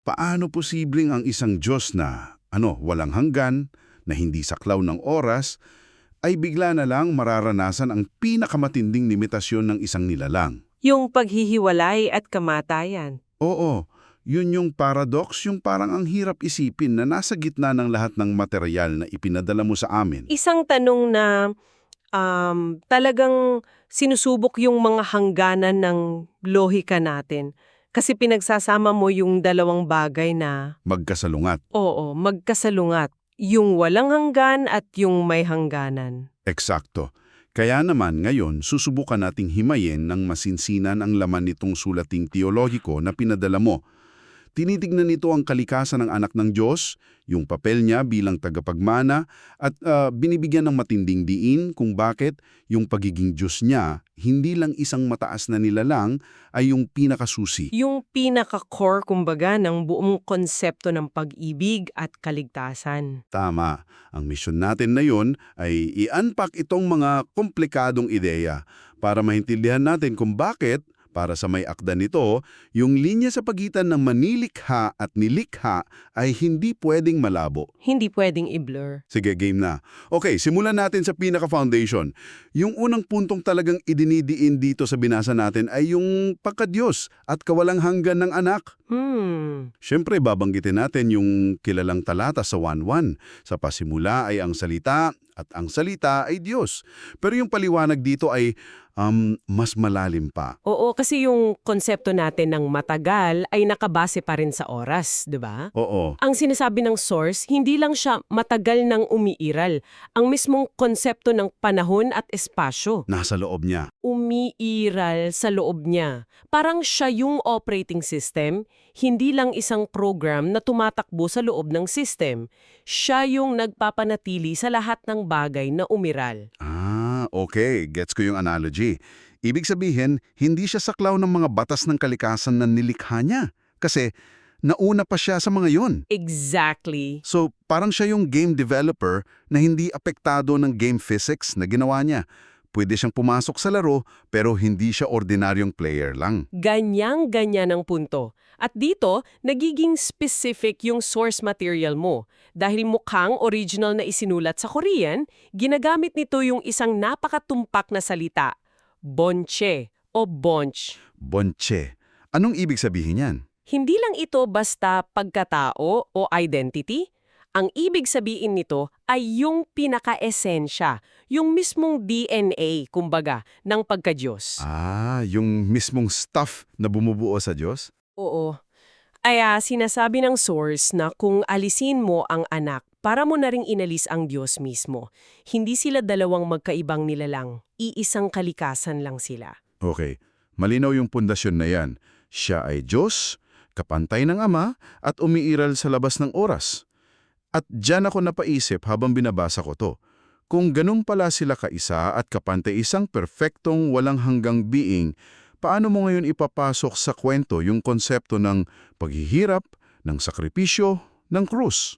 Paano posibleng ang isang Diyos na, walang hanggan, na hindi saklaw ng oras, ay bigla na lang mararanasan ang pinakamatinding limitasyon ng isang nilalang? Yung paghihiwalay at kamatayan. Oo, yun yung paradox, yung parang ang hirap isipin na nasa gitna ng lahat ng material na ipinadala mo sa amin. Isang tanong na talagang sinusubok yung mga hangganan ng lohika natin. Kasi pinagsasama mo yung dalawang bagay na, Magkasalungat. oo, magkasalungat. Yung walang hanggan at yung may hangganan. Eksakto. Kaya naman ngayon, susubukan nating himayin ng masinsinan ang laman nitong sulating teologiko na pinadala mo. Tinitignan nito ang kalikasan ng anak ng Diyos, yung papel niya bilang tagapagmana, at binibigyan ng matinding diin kung bakit yung pagiging Diyos niya, hindi lang isang mataas na nilalang, ay yung pinakasusi. Yung pinaka-core, kumbaga, ng buong konsepto ng pag-ibig at kaligtasan. Tama. Ang misyon natin na yun ay i-unpack itong mga komplikadong ideya para maintindihan natin kung bakit, para sa may akda nito, yung linya sa pagitan ng manilikha at nilikha ay hindi pwedeng malabo. Hindi pwedeng i-blur. Sige, game na. Okay, simulan natin sa pinaka-foundation. Yung unang puntong talagang idinidiin dito sa binasa natin ay yung pagka-Diyos at kawalang hanggan ng anak. Siyempre, babanggitin natin yung kilalang talata sa 1:1. Sa pasimula ay ang salita at ang salita ay Diyos. Pero yung paliwanag dito ay mas malalim pa. Oo, kasi yung konsepto natin ng matagal ay nakabase pa rin sa oras, di ba? Oo. Ang sinasabi ng source, hindi lang siya matagal ng umiiral. Ang mismong konsepto ng panahon at espasyo. Nasa loob niya. Umiiral sa loob niya. Parang siya yung operating system, hindi lang isang program na tumatakbo sa loob ng system. Siya yung nagpapanatili sa lahat ng bagay na umiral. Okay. Gets ko yung analogy. Ibig sabihin, hindi siya saklaw ng mga batas ng kalikasan na nilikha niya. Kasi nauna pa siya sa mga yun. Exactly. So, parang siya yung game developer na hindi apektado ng game physics na ginawa niya. Pwede siyang pumasok sa laro, pero hindi siya ordinaryong player lang. Ganyang-ganyan ang punto. At dito, nagiging specific yung source material mo. Dahil mukhang original na isinulat sa Korean, ginagamit nito yung isang napakatumpak na salita, bonche o bonch. Bonche. Anong ibig sabihin yan? Hindi lang ito basta pagkatao o identity. Ang ibig sabihin nito ay yung pinaka-esensya, yung mismong DNA, kumbaga, ng pagka-Diyos. Yung mismong stuff na bumubuo sa Diyos? Oo. Kaya sinasabi ng source na kung alisin mo ang anak, para mo na ring inalis ang Diyos mismo. Hindi sila dalawang magkaibang nilalang. Iisang kalikasan lang sila. Okay. Malinaw yung pundasyon na yan. Siya ay Diyos, kapantay ng Ama, at umiiral sa labas ng oras. At diyan ako napaisip habang binabasa ko to. Kung ganun pala sila kaisa at kapantay isang perfectong walang hanggang being, paano mo ngayon ipapasok sa kwento yung konsepto ng paghihirap, ng sakripisyo, ng krus?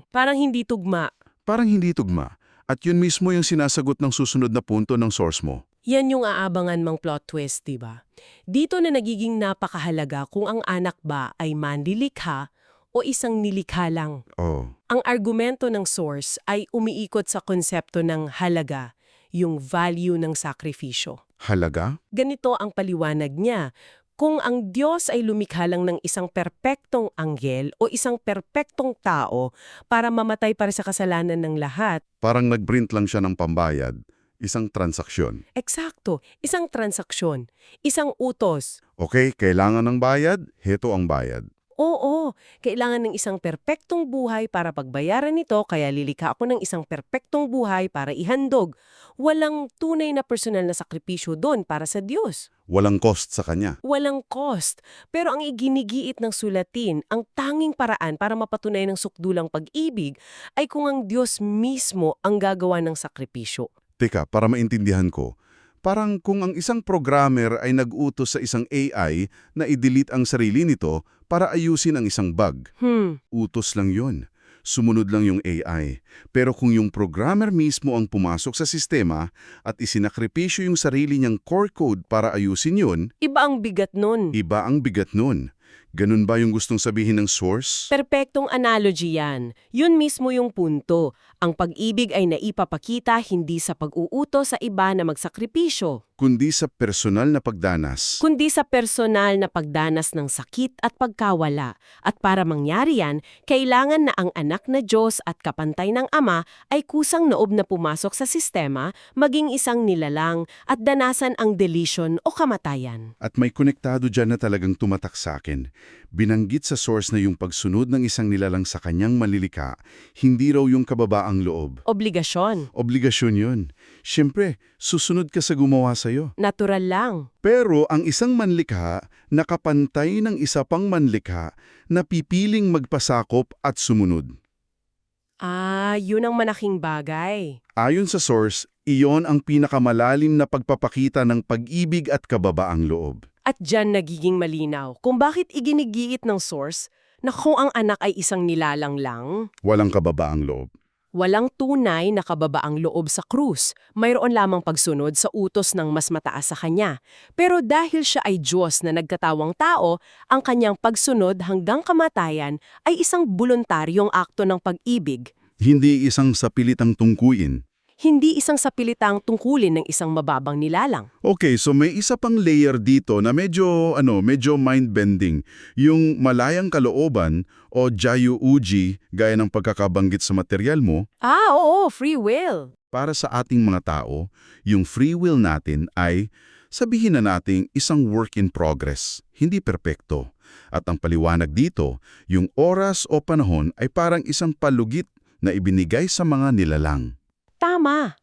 Parang hindi tugma. Parang hindi tugma. At yun mismo yung sinasagot ng susunod na punto ng source mo. Yan yung aabangan mang plot twist, diba? Dito na nagiging napakahalaga kung ang anak ba ay manlilikha o isang nilikha lang. Oh. Ang argumento ng source ay umiikot sa konsepto ng halaga, yung value ng sakripisyo. Halaga? Ganito ang paliwanag niya. Kung ang Diyos ay lumikha lang ng isang perpektong anghel o isang perpektong tao para mamatay para sa kasalanan ng lahat, Parang nag-print lang siya ng pambayad. Isang transaksyon. eksakto, isang transaksyon, isang utos. Okay, kailangan ng bayad, heto ang bayad. Oo, kailangan ng isang perpektong buhay para pagbayaran nito, kaya lilikha ako ng isang perpektong buhay para ihandog. Walang tunay na personal na sakripisyo doon para sa Diyos. Walang cost sa kanya. Walang cost. Pero ang iginigiit ng sulatin, ang tanging paraan para mapatunay ng sukdulang pag-ibig ay kung ang Diyos mismo ang gagawa ng sakripisyo. Teka, para maintindihan ko, parang kung ang isang programmer ay nag-utos sa isang AI na i-delete ang sarili nito para ayusin ang isang bug. Utos lang yun. Sumunod lang yung AI. Pero kung yung programmer mismo ang pumasok sa sistema at isinakripisyo yung sarili niyang core code para ayusin yun, Iba ang bigat nun. iba ang bigat nun. Ganun ba yung gustong sabihin ng source? Perpektong analogy yan. Yun mismo yung punto. Ang pag-ibig ay naipapakita hindi sa pag-uuto sa iba na magsakripisyo, Kundi sa personal na pagdanas. kundi sa personal na pagdanas ng sakit at pagkawala. At para mangyari yan, kailangan na ang anak na Diyos at kapantay ng Ama ay kusang noob na pumasok sa sistema, maging isang nilalang at danasan ang deletion o kamatayan. At may konektado dyan na talagang tumatak sa akin. Binanggit sa source na yung pagsunod ng isang nilalang sa kanyang malilika, hindi raw yung kababaang loob. Obligasyon. Obligasyon yun. Siyempre, susunod ka sa gumawa sa'yo. Natural lang. Pero ang isang manlikha, nakapantay ng isa pang manlikha na pipiling magpasakop at sumunod. Yun ang malaking bagay. Ayon sa source, iyon ang pinakamalalim na pagpapakita ng pag-ibig at kababaang loob. At dyan nagiging malinaw kung bakit iginigiit ng source na kung ang anak ay isang nilalang lang, Walang kababaang loob. walang tunay na kababaang loob sa krus. Mayroon lamang pagsunod sa utos ng mas mataas sa kanya. Pero dahil siya ay Diyos na nagkatawang tao, ang kanyang pagsunod hanggang kamatayan ay isang voluntaryong akto ng pag-ibig. Hindi isang sapilitang tungkuyin. Hindi isang sapilitang tungkulin ng isang mababang nilalang. Okay, so may isa pang layer dito na medyo mind-bending. Yung malayang kalooban o Jayu Uji, gaya ng pagkakabanggit sa material mo, Oo, free will. para sa ating mga tao, yung free will natin ay, sabihin na nating isang work in progress, hindi perpekto. At ang paliwanag dito, yung oras o panahon ay parang isang palugit na ibinigay sa mga nilalang. Tama.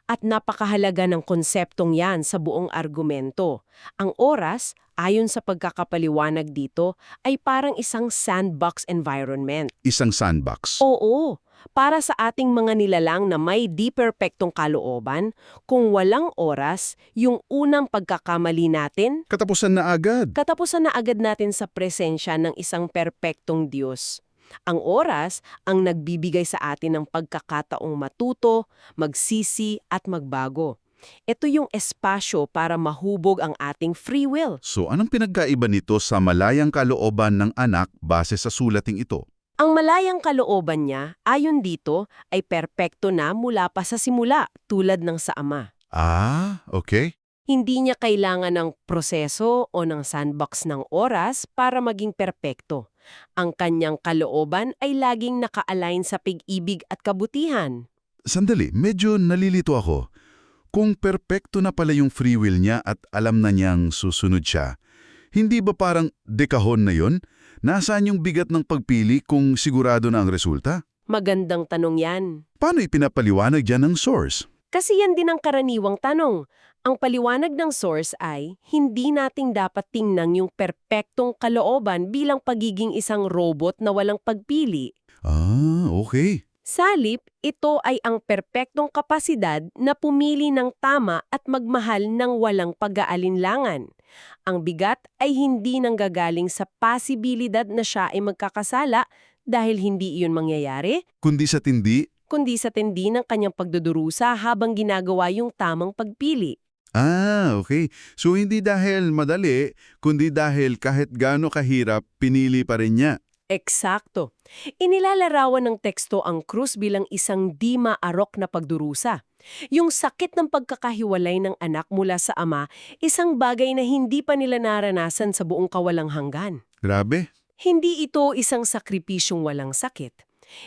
At napakahalaga ng konseptong yan sa buong argumento. Ang oras, ayon sa pagkakapaliwanag dito, ay parang isang sandbox environment. Isang sandbox. Oo, para sa ating mga nilalang na may di perpektong kalooban, kung walang oras, yung unang pagkakamali natin, Katapusan na agad. katapusan na agad natin sa presensya ng isang perpektong Diyos. Ang oras ang nagbibigay sa atin ng pagkakataong matuto, magsisi at magbago. Ito yung espasyo para mahubog ang ating free will. So anong pinagkaiba nito sa malayang kalooban ng anak base sa sulating ito? Ang malayang kalooban niya, ayon dito, ay perpekto na mula pa sa simula, tulad ng sa Ama. Okay. Hindi niya kailangan ng proseso o ng sandbox ng oras para maging perpekto. Ang kanyang kalooban ay laging naka-align sa pag-ibig at kabutihan. Sandali, medyo nalilito ako. Kung perpekto na pala yung free will niya at alam na niyang susunod siya, hindi ba parang dekahon na yon? Nasaan yung bigat ng pagpili kung sigurado na ang resulta? Magandang tanong yan. Paano ipinapaliwanag dyan ng source? Kasi yan din ang karaniwang tanong. Ang paliwanag ng source ay, hindi nating dapat tingnan yung perpektong kalooban bilang pagiging isang robot na walang pagpili. Okay. Salip, ito ay ang perpektong kapasidad na pumili ng tama at magmahal ng walang pag-aalinlangan. Ang bigat ay hindi nanggagaling sa posibilidad na siya ay magkakasala dahil hindi iyon mangyayari, Kundi sa tindi, kundi sa tindi ng kanyang pagdudurusa habang ginagawa yung tamang pagpili. okay. So hindi dahil madali, kundi dahil kahit gaano kahirap, pinili pa rin niya. Eksakto. Inilalarawan ng teksto ang krus bilang isang di maarok na pagdurusa. Yung sakit ng pagkakahiwalay ng anak mula sa ama, isang bagay na hindi pa nila naranasan sa buong kawalang hanggan. Grabe. Hindi ito isang sakripisyong walang sakit.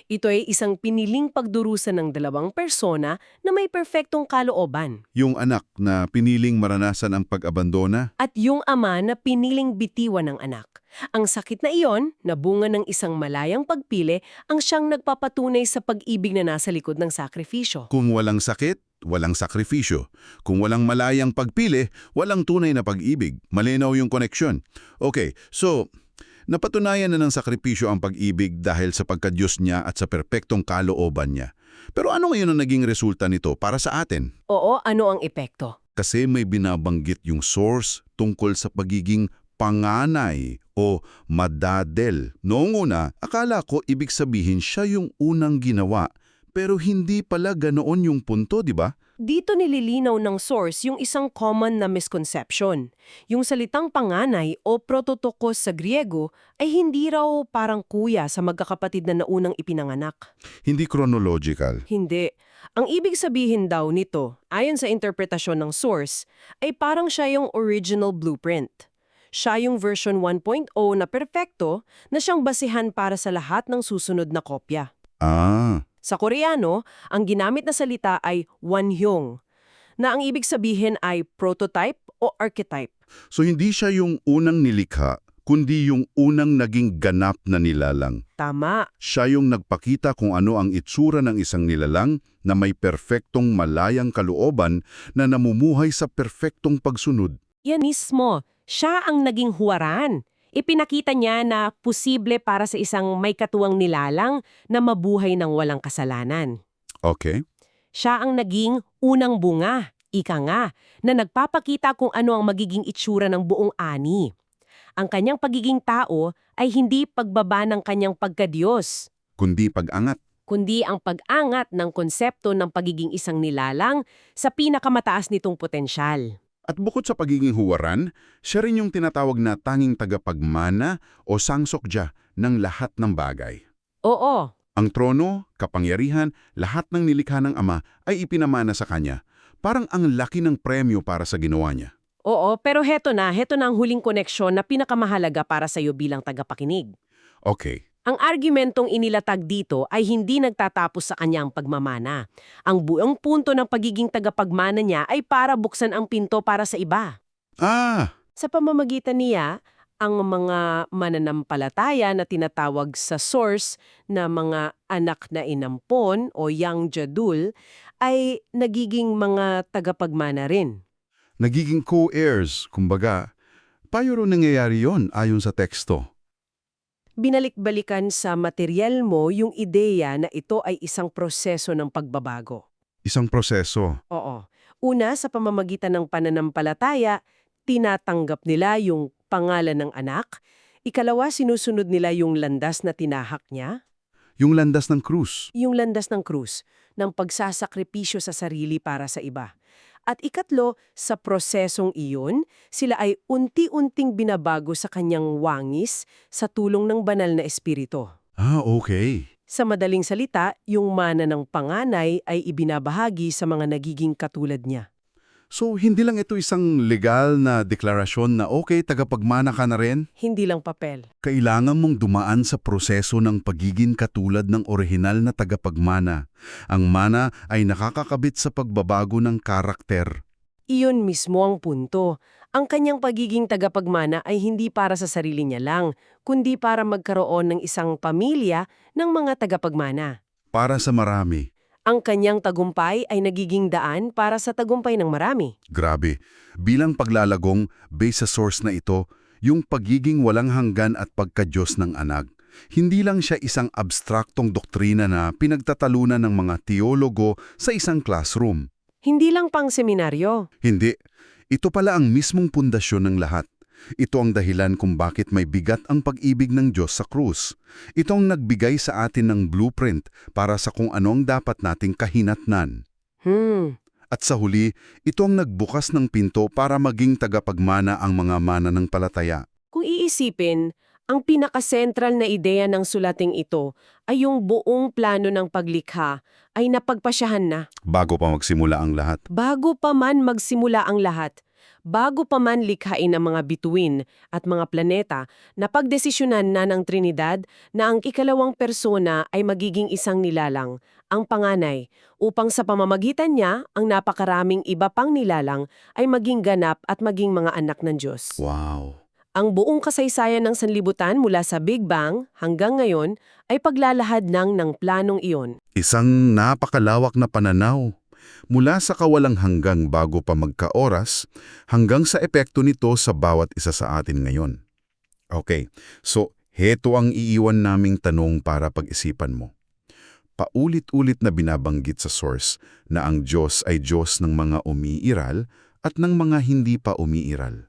Ito ay isang piniling pagdurusa ng dalawang persona na may perpektong kalooban. Yung anak na piniling maranasan ang pag-abandona, At yung ama na piniling bitiwan ng anak. Ang sakit na iyon, na bunga ng isang malayang pagpili, ang siyang nagpapatunay sa pag-ibig na nasa likod ng sakripisyo. kung walang sakit, walang sakripisyo. Kung walang malayang pagpili, walang tunay na pag-ibig. Malinaw yung koneksyon. Okay, so napatunayan na ng sakripisyo ang pag-ibig dahil sa pagka-Diyos niya at sa perpektong kalooban niya. Pero ano ngayon ang naging resulta nito para sa atin? Oo, ano ang epekto? Kasi may binabanggit yung source tungkol sa pagiging panganay o madadel. Noong una, akala ko ibig sabihin siya yung unang ginawa. Pero hindi pala ganoon yung punto, di ba? Dito nililinaw ng source yung isang common na misconception. Yung salitang panganay o prototokos sa Griego ay hindi raw parang kuya sa magkakapatid na naunang ipinanganak. Hindi chronological. Hindi. Ang ibig sabihin daw nito, ayon sa interpretasyon ng source, ay parang siya yung original blueprint. Siya yung version 1.0 na perpekto na siyang basihan para sa lahat ng susunod na kopya. Ah, Sa Koreano, ang ginamit na salita ay wanhyong, na ang ibig sabihin ay prototype o archetype. so hindi siya yung unang nilikha, kundi yung unang naging ganap na nilalang. Tama. Siya yung nagpakita kung ano ang itsura ng isang nilalang na may perpektong malayang kalooban na namumuhay sa perpektong pagsunod. Yan mismo. Siya ang naging huwaran. Ipinakita niya na posible para sa isang may katuwang nilalang na mabuhay ng walang kasalanan. Okay? Siya ang naging unang bunga, ika nga, na nagpapakita kung ano ang magiging itsura ng buong ani. Ang kanyang pagiging tao ay hindi pagbaba ng kanyang pagkadiyos, Kundi pag-angat. kundi ang pag-angat ng konsepto ng pagiging isang nilalang sa pinakamataas nitong potensyal. At bukod sa pagiging huwaran, siya rin yung tinatawag na tanging tagapagmana o sangsokja ng lahat ng bagay. Oo, Ang trono, kapangyarihan, lahat ng nilikha ng Ama ay ipinamana sa Kanya. Parang ang laki ng premyo para sa ginawa niya. oo, pero heto na ang huling koneksyon na pinakamahalaga para sa iyo bilang tagapakinig. Okay. Ang argumentong inilatag dito ay hindi nagtatapos sa kanyang pagmamana. Ang buong punto ng pagiging tagapagmana niya ay para buksan ang pinto para sa iba. Ah, Sa pamamagitan niya, ang mga mananampalataya na tinatawag sa source na mga anak na inampon o young jadul ay nagiging mga tagapagmana rin. nagiging co-heirs, kumbaga. Paano rin nangyayari yon ayon sa teksto? Binalik-balikan sa material mo yung ideya na ito ay isang proseso ng pagbabago. Isang proseso. Oo. Una, sa pamamagitan ng pananampalataya, tinatanggap nila yung pangalan ng anak. Ikalawa, sinusunod nila yung landas na tinahak niya. Yung landas ng krus. Yung landas ng krus, ng pagsasakripisyo sa sarili para sa iba. At ikatlo, sa prosesong iyon, sila ay unti-unting binabago sa kanyang wangis sa tulong ng banal na espiritu. Ah, okay. Sa madaling salita, yung mana ng panganay ay ibinabahagi sa mga nagiging katulad niya. So, hindi lang ito isang legal na deklarasyon na okay, tagapagmana ka na rin? Hindi lang papel. Kailangan mong dumaan sa proseso ng pagiging katulad ng orihinal na tagapagmana. Ang mana ay nakakakabit sa pagbabago ng karakter. Iyon mismo ang punto. Ang kanyang pagiging tagapagmana ay hindi para sa sarili niya lang, kundi para magkaroon ng isang pamilya ng mga tagapagmana. Para sa marami. Ang kanyang tagumpay ay nagiging daan para sa tagumpay ng marami. Grabe. Bilang paglalagong, based sa source na ito, yung pagiging walang hanggan at pagkadyos ng anak. Hindi lang siya isang abstraktong doktrina na pinagtatalunan ng mga teologo sa isang classroom. Hindi lang pang seminaryo. Hindi. Ito pala ang mismong pundasyon ng lahat. Ito ang dahilan kung bakit may bigat ang pag-ibig ng Diyos sa krus. Ito ang nagbigay sa atin ng blueprint para sa kung ano ang dapat nating kahinatnan. At sa huli, ito ang nagbukas ng pinto para maging tagapagmana ang mga mananampalataya. Kung iisipin, ang pinakasentral na ideya ng sulating ito ay yung buong plano ng paglikha ay napagpasyahan na. Bago pa magsimula ang lahat. Bago pa man magsimula ang lahat, bago pa man likhain ang mga bituin at mga planeta, napagdesisyonan na ng Trinidad na ang ikalawang persona ay magiging isang nilalang, ang panganay, upang sa pamamagitan niya, ang napakaraming iba pang nilalang ay maging ganap at maging mga anak ng Diyos. Wow! Ang buong kasaysayan ng sanlibutan mula sa Big Bang hanggang ngayon ay paglalahad ng planong iyon. Isang napakalawak na pananaw. Mula sa kawalang hanggang bago pa magkaoras, hanggang sa epekto nito sa bawat isa sa atin ngayon. Okay, so heto ang iiwan naming tanong para pag-isipan mo. Paulit-ulit na binabanggit sa source na ang Diyos ay Diyos ng mga umiiral at ng mga hindi pa umiiral.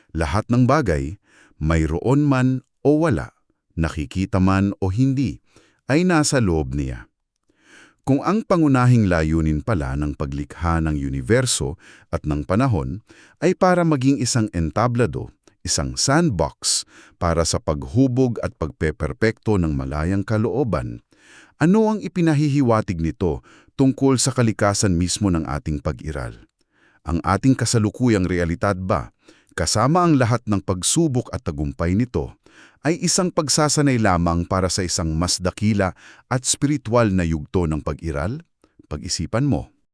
Lahat ng bagay, mayroon man o wala, nakikita man o hindi, ay nasa loob niya. Kung ang pangunahing layunin pala ng paglikha ng universo at ng panahon ay para maging isang entablado, isang sandbox para sa paghubog at pagpeperpekto ng malayang kalooban, ano ang ipinahihiwatig nito tungkol sa kalikasan mismo ng ating pag-iral? Ang ating kasalukuyang realidad ba, kasama ang lahat ng pagsubok at tagumpay nito, ay isang pagsasanay lamang para sa isang mas dakila at spiritual na yugto ng pag-iral? Pag-isipan mo.